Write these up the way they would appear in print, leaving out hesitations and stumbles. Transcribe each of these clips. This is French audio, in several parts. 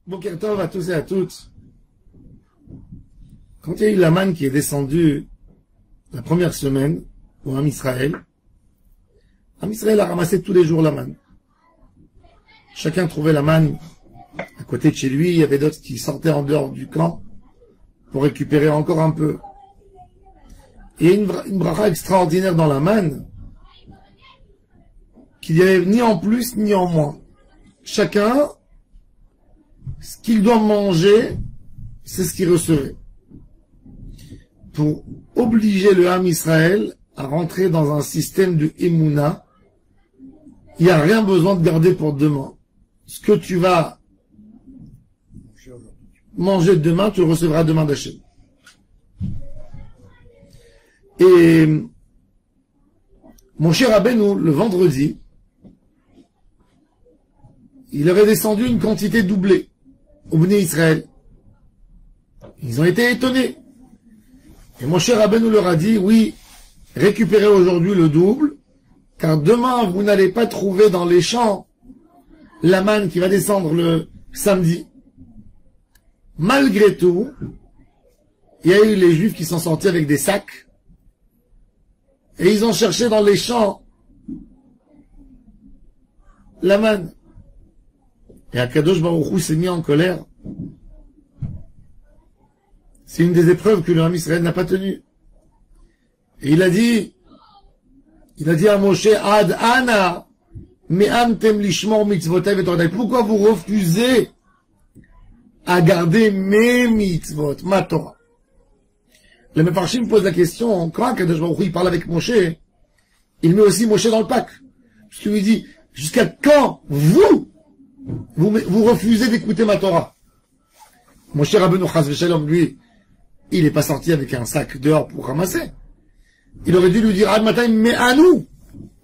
Boker Tov à tous et à toutes. Quand il y a eu la manne qui est descendue la première semaine pour Am Israël a ramassé tous les jours la manne. Chacun trouvait la manne à côté de chez lui. Il y avait d'autres qui sortaient en dehors du camp pour récupérer encore un peu. Et une bracha extraordinaire dans la manne, qu'il n'y avait ni en plus ni en moins. Chacun, ce qu'il doit manger, c'est ce qu'il recevait. Pour obliger le Ham Israël à rentrer dans un système de Emouna, il n'y a rien besoin de garder pour demain. Ce que tu vas manger demain, tu le recevras demain d'Hachem. Et mon cher Rabbeinu, le vendredi, il aurait descendu une quantité doublée au Bnei Israël. Ils ont été étonnés. Et mon cher Rabbeinu leur a dit, oui, récupérez aujourd'hui le double, car demain, vous n'allez pas trouver dans les champs la manne qui va descendre le samedi. Malgré tout, il y a eu les Juifs qui sont sortis avec des sacs, et ils ont cherché dans les champs la manne. Et Akadosh Baruch Hu s'est mis en colère. C'est une des épreuves que le Ham Israël n'a pas tenues. Et il a dit à Moshe, Ad Ana, me'amtem lishmor mitzvotav et Torah. Pourquoi vous refusez à garder mes mitzvot, ma Torah? Le Mefarshim pose la question, quand Akadosh Baruch Hu parle avec Moshe, il met aussi Moshe dans le pack. Parce qu'il lui dit, jusqu'à quand vous refusez d'écouter ma Torah? Moshe Rabbeinu Chas v'Shalom, lui, il n'est pas sorti avec un sac dehors pour ramasser. Il aurait dû lui dire, Ad Matayim me'anu.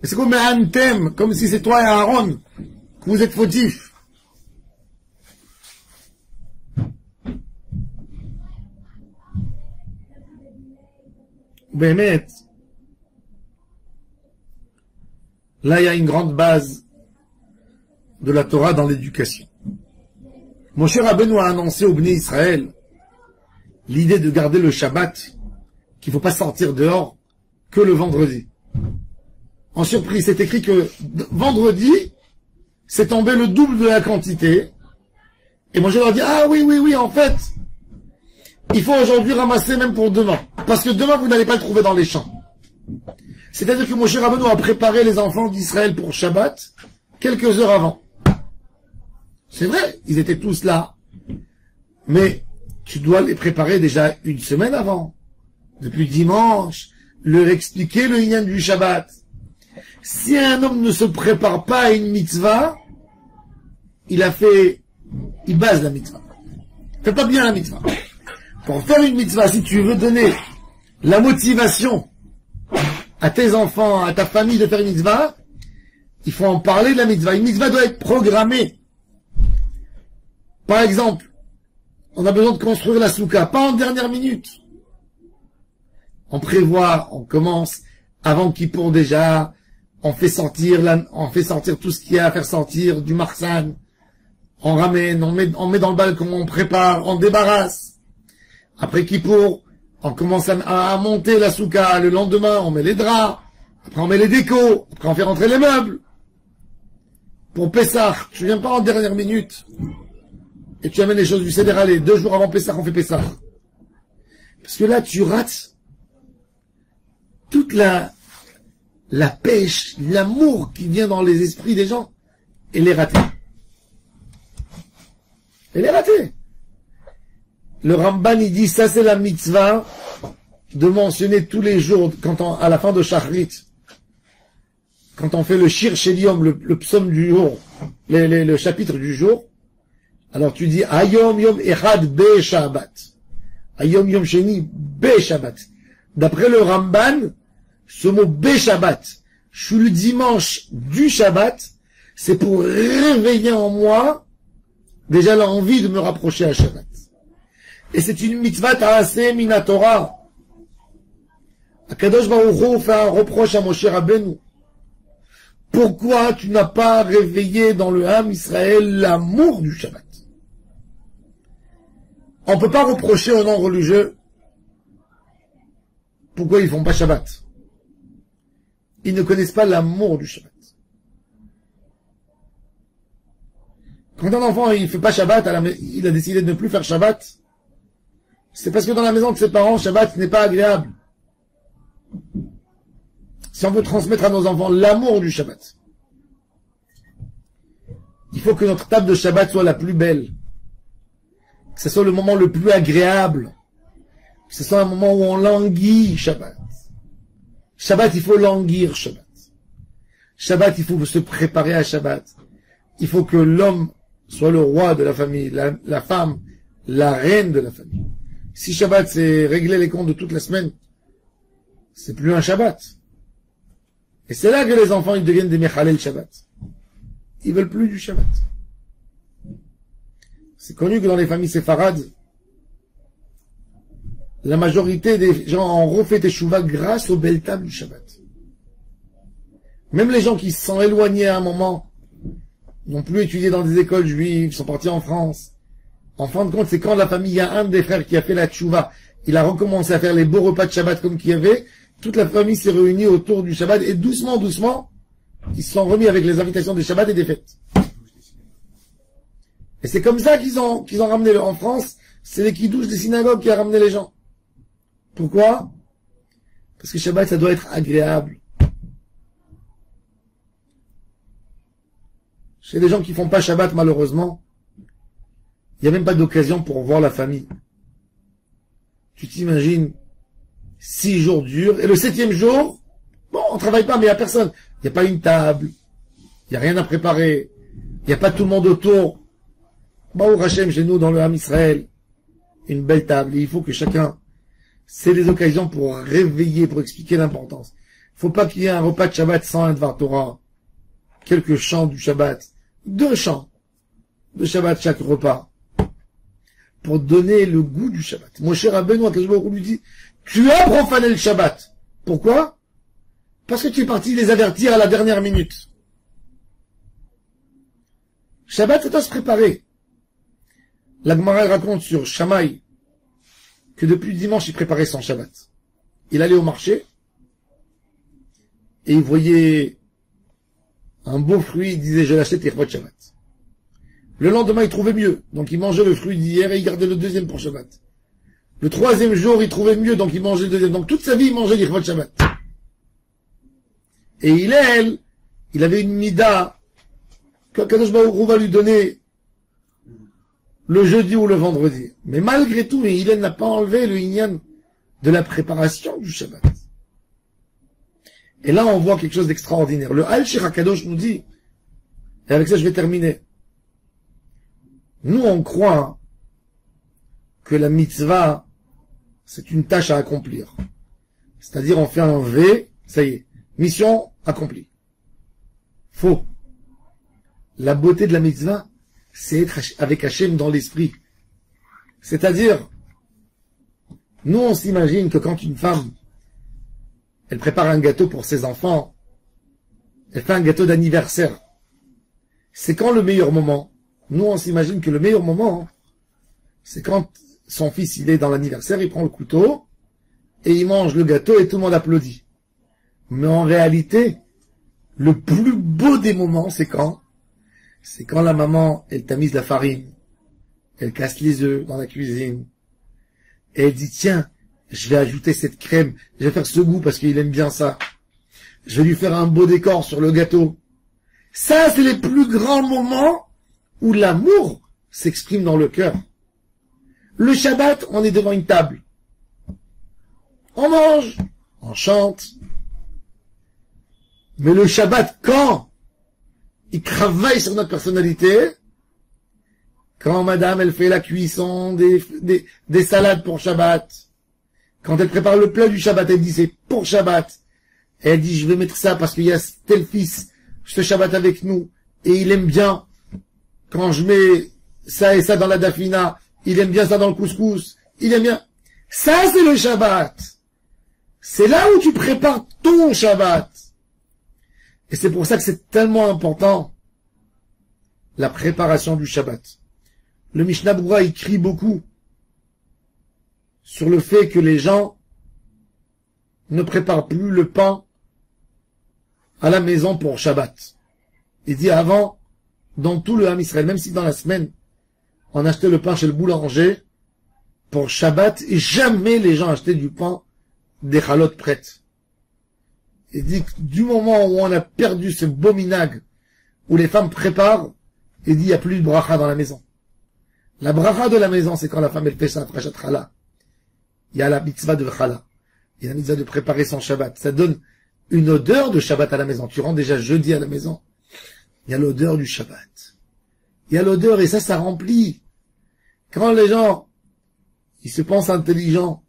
C'est comme me'antem, comme si c'est toi et Aaron, que vous êtes fautifs. Bémet. Là, il y a une grande base de la Torah dans l'éducation. Mon cher Rabbeinu a annoncé au Bnei Israël l'idée de garder le Shabbat, qu'il ne faut pas sortir dehors que le vendredi. En surprise, c'est écrit que vendredi, c'est tombé le double de la quantité. Et moi je leur dis, ah oui, en fait, il faut aujourd'hui ramasser même pour demain. Parce que demain, vous n'allez pas le trouver dans les champs. C'est-à-dire que mon cher Rabbeinu a préparé les enfants d'Israël pour Shabbat quelques heures avant. C'est vrai, ils étaient tous là. Mais tu dois les préparer déjà une semaine avant. Depuis dimanche, leur expliquer le Inyan du Shabbat. Si un homme ne se prépare pas à une mitzvah, il base la mitzvah. Il fait pas bien la mitzvah. Pour faire une mitzvah, si tu veux donner la motivation à tes enfants, à ta famille de faire une mitzvah, il faut en parler de la mitzvah. Une mitzvah doit être programmée. Par exemple, on a besoin de construire la soukha, pas en dernière minute. On prévoit, on commence avant Kippour déjà, on fait sortir tout ce qu'il y a à faire sortir du marsan, on ramène, on met dans le balcon, on prépare, on débarrasse. Après Kippour, on commence à monter la soukha, le lendemain on met les draps, après on met les décos, après on fait rentrer les meubles. Pour Pessah, tu viens pas en dernière minute. Et tu amènes les choses du Seder Allé. 2 jours avant Pessah, on fait Pessah. Parce que là, tu rates toute la pêche, l'amour qui vient dans les esprits des gens. Elle est ratée. Elle est ratée. Le Ramban, il dit, ça c'est la mitzvah de mentionner tous les jours, à la fin de Shachrit, quand on fait le Shir Shelium, le psaume du jour, le chapitre du jour, alors tu dis Hayom Yom Echad Be Shabbat. Hayom Yom Sheni Be Shabbat. D'après le Ramban, ce mot Be Shabbat, je suis le dimanche du Shabbat, c'est pour réveiller en moi déjà l'envie de me rapprocher à Shabbat. Et c'est une mitzvah ta'aseh mina Torah. Akadosh Baruch Hu fait un reproche à Moshe Rabbeinu. Pourquoi tu n'as pas réveillé dans le Ham Israël l'amour du Shabbat? On ne peut pas reprocher aux non-religieux pourquoi ils font pas Shabbat. Ils ne connaissent pas l'amour du Shabbat. Quand un enfant il fait pas Shabbat, il a décidé de ne plus faire Shabbat, c'est parce que dans la maison de ses parents, Shabbat n'est pas agréable. Si on veut transmettre à nos enfants l'amour du Shabbat, il faut que notre table de Shabbat soit la plus belle, que ce soit le moment le plus agréable, que ce soit un moment où on languit Shabbat. Shabbat, il faut languir Shabbat. Shabbat, il faut se préparer à Shabbat. Il faut que l'homme soit le roi de la famille, la femme, la reine de la famille. Si Shabbat, c'est régler les comptes de toute la semaine, c'est plus un Shabbat. Et c'est là que les enfants, ils deviennent des Mechalel Shabbat. Ils veulent plus du Shabbat. C'est connu que dans les familles séfarades, la majorité des gens ont refait Teshuvah grâce aux belles tables du Shabbat. Même les gens qui se sont éloignés à un moment, n'ont plus étudié dans des écoles juives, sont partis en France. En fin de compte, c'est quand la famille, il y a un des frères qui a fait la Teshuvah, il a recommencé à faire les beaux repas de Shabbat comme qu'il y avait, toute la famille s'est réunie autour du Shabbat, et doucement, doucement, ils se sont remis avec les invitations des Shabbat et des fêtes. Et c'est comme ça qu'ils ont ramené en France, c'est les kidouches des synagogues qui a ramené les gens. Pourquoi? Parce que Shabbat, ça doit être agréable. Chez les gens qui font pas Shabbat, malheureusement, il n'y a même pas d'occasion pour voir la famille. Tu t'imagines, 6 jours durs, et le 7e jour, bon, on travaille pas, mais il n'y a personne. Il n'y a pas une table, il n'y a rien à préparer, il n'y a pas tout le monde autour. Baou Hashem, chez nous, dans le Ham Israël, une belle table, et il faut que chacun, c'est des occasions pour réveiller, pour expliquer l'importance. Il faut pas qu'il y ait un repas de Shabbat sans un Dvar Torah, quelques chants du Shabbat, 2 chants de Shabbat chaque repas, pour donner le goût du Shabbat. Mon cher Rabbeinu, Akadosh lui dit, tu as profané le Shabbat. Pourquoi? Parce que tu es parti les avertir à la dernière minute. Shabbat, c'est à se préparer. La Gemara raconte sur Shammai que depuis dimanche, il préparait son Shabbat. Il allait au marché et il voyait un beau fruit, il disait, je l'achète et de Shabbat. Le lendemain, il trouvait mieux, donc il mangeait le fruit d'hier et il gardait le deuxième pour Shabbat. Le 3e jour, il trouvait mieux, donc il mangeait le deuxième. Donc toute sa vie, il mangeait l'Ichvot Shabbat. Et il avait une mida que Kadosh Baruch Hu va lui donner le jeudi ou le vendredi. Mais malgré tout, il n'a pas enlevé le inyan de la préparation du Shabbat. Et là, on voit quelque chose d'extraordinaire. Le Al Shir HaKadosh nous dit, et avec ça je vais terminer, nous on croit que la mitzvah, c'est une tâche à accomplir. C'est-à-dire, on fait un V, ça y est, mission accomplie. Faux. La beauté de la mitzvah, c'est être avec Hachem dans l'esprit. C'est-à-dire, nous on s'imagine que quand une femme, elle prépare un gâteau pour ses enfants, elle fait un gâteau d'anniversaire, c'est quand le meilleur moment? Nous on s'imagine que le meilleur moment, c'est quand son fils, il est dans l'anniversaire, il prend le couteau, et il mange le gâteau et tout le monde applaudit. Mais en réalité, le plus beau des moments, c'est quand? C'est quand la maman, elle tamise la farine, elle casse les œufs dans la cuisine, et elle dit, tiens, je vais ajouter cette crème, je vais faire ce goût parce qu'il aime bien ça. Je vais lui faire un beau décor sur le gâteau. Ça, c'est les plus grands moments où l'amour s'exprime dans le cœur. Le Shabbat, on est devant une table. On mange, on chante. Mais le Shabbat, quand il travaille sur notre personnalité, quand madame, elle fait la cuisson des salades pour Shabbat, quand elle prépare le plat du Shabbat, elle dit c'est pour Shabbat, et elle dit je vais mettre ça parce qu'il y a tel fils, ce Shabbat avec nous, et il aime bien, quand je mets ça et ça dans la dafina, il aime bien ça dans le couscous, il aime bien. Ça, c'est le Shabbat. C'est là où tu prépares ton Shabbat. Et c'est pour ça que c'est tellement important, la préparation du Shabbat. Le Mishnah Berurah, il crie beaucoup sur le fait que les gens ne préparent plus le pain à la maison pour Shabbat. Il dit avant, dans tout le Ham Israël, même si dans la semaine, on achetait le pain chez le boulanger, pour Shabbat, et jamais les gens achetaient du pain des chalotes prêtes. Il dit que du moment où on a perdu ce beau minag, où les femmes préparent, il dit il n'y a plus de bracha dans la maison. La bracha de la maison, c'est quand la femme elle fait sa frachat challah. Il y a la mitzvah de challah. Il y a la mitzvah de préparer son Shabbat. Ça donne une odeur de Shabbat à la maison. Tu rentres déjà jeudi à la maison. Il y a l'odeur du Shabbat. Il y a l'odeur et ça remplit. Quand les gens, ils se pensent intelligents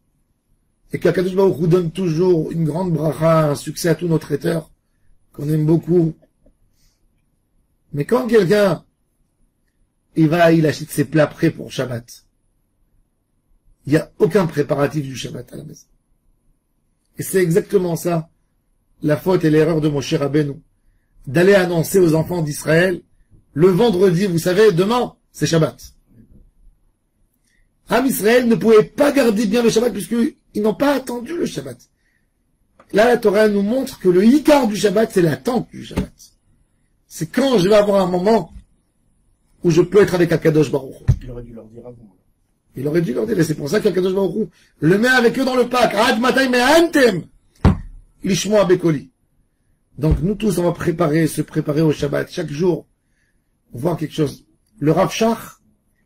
et qu'Akadosh Baruch Hu donne toujours une grande bracha, un succès à tous nos traiteurs, qu'on aime beaucoup. Mais quand quelqu'un, il achète ses plats prêts pour Shabbat, il n'y a aucun préparatif du Shabbat à la maison. Et c'est exactement ça, la faute et l'erreur de Moshe Rabbeinu, d'aller annoncer aux enfants d'Israël, le vendredi, vous savez, demain, c'est Shabbat. Am Israël ne pouvait pas garder bien le Shabbat puisqu'ils n'ont pas attendu le Shabbat. Là, la Torah nous montre que le Ikar du Shabbat, c'est l'attente du Shabbat. C'est quand je vais avoir un moment où je peux être avec Akadosh Baruch Hu. Il aurait dû leur dire avant. Il aurait dû leur dire, et c'est pour ça qu'Akadosh Baruch Hu le met avec eux dans le pack. Ad matay me'antem lishmoa bekoli. Donc nous tous, on va se préparer au Shabbat. Chaque jour, on voit quelque chose. Le Rav Shach,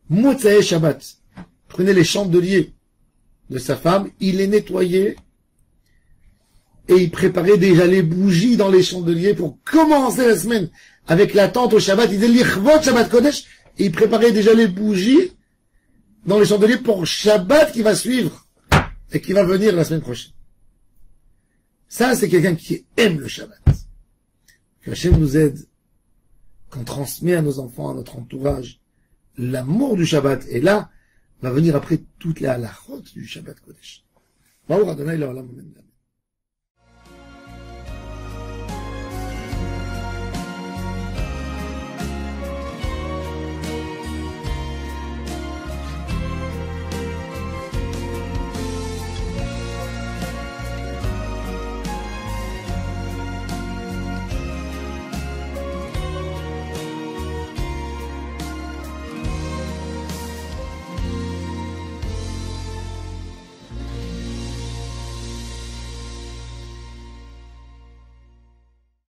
Motzae Shabbat, prenait les chandeliers de sa femme, il les nettoyait et il préparait déjà les bougies dans les chandeliers pour commencer la semaine avec l'attente au Shabbat. Il disait l'Ichvot Shabbat Kodesh et il préparait déjà les bougies dans les chandeliers pour Shabbat qui va suivre et qui va venir la semaine prochaine. Ça, c'est quelqu'un qui aime le Shabbat. Que Hachem nous aide, qu'on transmet à nos enfants, à notre entourage, l'amour du Shabbat. Et là, va venir après toutes les halachot du Shabbat Kodesh.